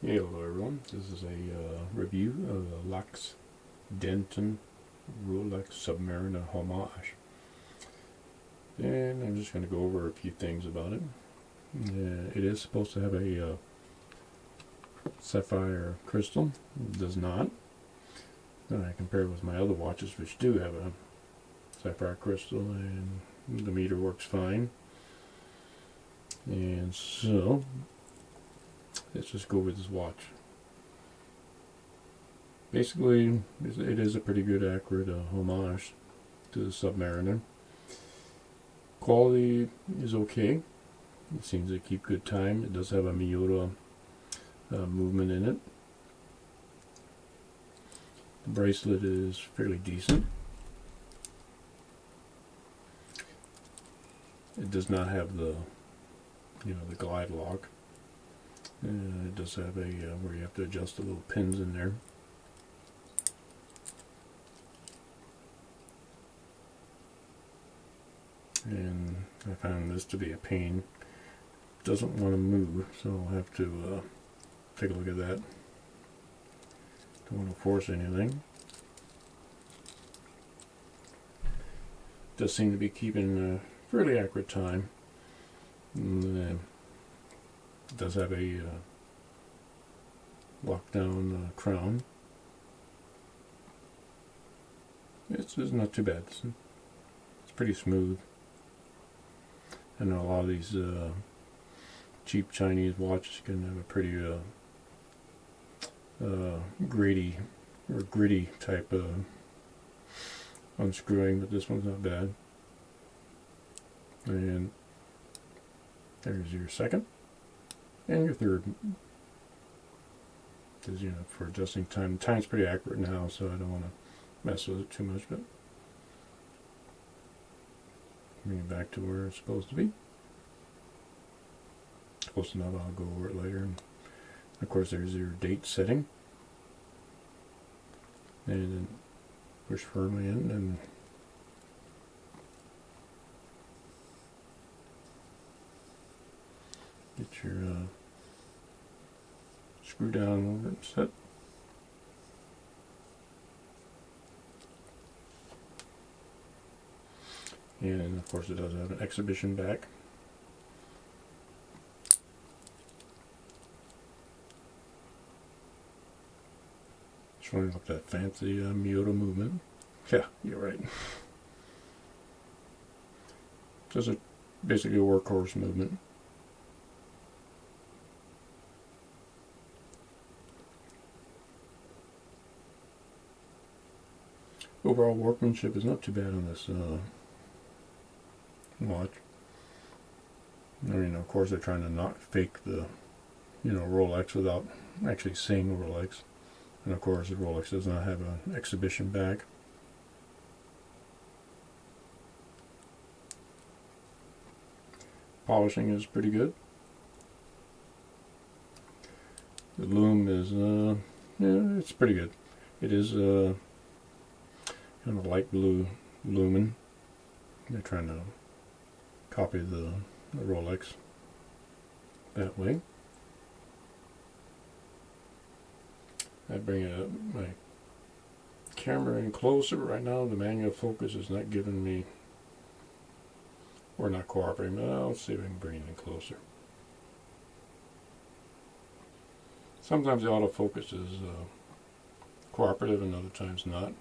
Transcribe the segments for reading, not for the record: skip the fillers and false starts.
Hey, hello everyone. This is a review of the Lacz Denton Rolex Submariner Homage. And I'm just going to go over a few things about it. It is supposed to have a sapphire crystal. It does not. I compare it with my other watches which do have a sapphire crystal, and the meter works fine. And so let's just go with this watch. Basically, it is a pretty good, accurate homage to the Submariner. Quality is okay. It seems to keep good time. It does have a Miyota movement in it. The bracelet is fairly decent. It does not have the glide lock. It does have a where you have to adjust the little pins in there. And I found this to be a pain. It doesn't want to move, so I'll have to take a look at that. Don't want to force anything. It does seem to be keeping a fairly accurate time. And, it does have a lockdown crown. It's not too bad. It's pretty smooth. I know a lot of these cheap Chinese watches can have a pretty gritty type of unscrewing, but this one's not bad. And there's your second. And your third, because for adjusting time. Time's pretty accurate now, so I don't want to mess with it too much. But bring it back to where it's supposed to be. Close enough. I'll go over it later. And of course, there's your date setting, and then push firmly in and. Get your screw down over it set. And of course it does have an exhibition back. Showing off that fancy Miyota movement. Yeah, you're right. Just basically a workhorse movement. Overall workmanship is not too bad on this watch. I mean, of course, they're trying to not fake the, Rolex without actually saying Rolex. And of course, the Rolex does not have an exhibition back. Polishing is pretty good. The lume is, yeah, it's pretty good. It is kind of light blue lumen. They're trying to copy the Rolex that way. I bring my camera in closer. Right now the manual focus is not giving me, or not cooperating, but I'll see if I can bring it in closer. Sometimes the autofocus is cooperative and other times not.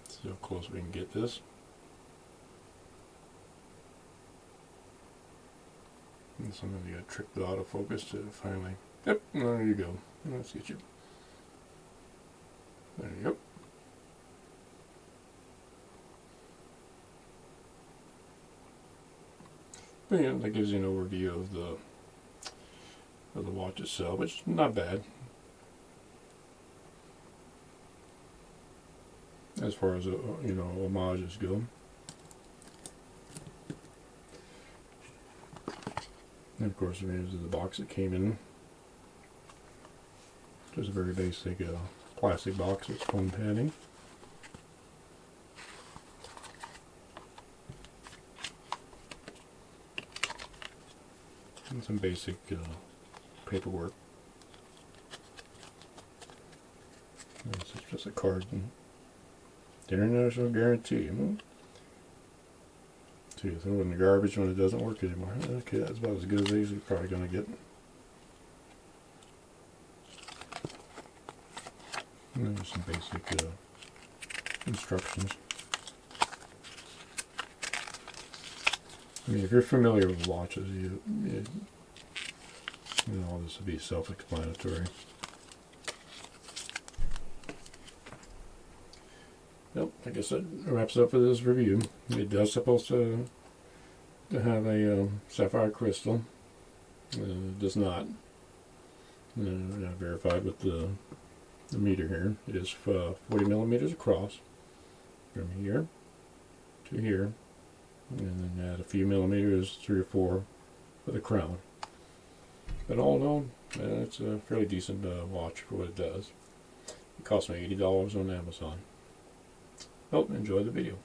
See how close we can get this. And sometimes you gotta trick the autofocus to finally. Yep, there you go. Let's get you. There you go. But yeah, that gives you an overview of the watch itself, which is not bad. As far as homages go. And of course, there's the box it came in. Just a very basic plastic box with foam padding. and some basic paperwork. This is just a card. International guarantee. So you throw it in the garbage when it doesn't work anymore. Okay, that's about as good as these are probably going to get. And there's some basic instructions. I mean, if you're familiar with watches, you know, this would be self-explanatory. Nope, I guess that wraps up for this review. It does supposed to have a sapphire crystal. It does not. I verified with the meter here. It is 40 millimeters across from here to here, and then add a few millimeters, 3 or 4, for the crown. But all in all, it's a fairly decent watch for what it does. It cost me $80 on Amazon. Well, enjoy the video.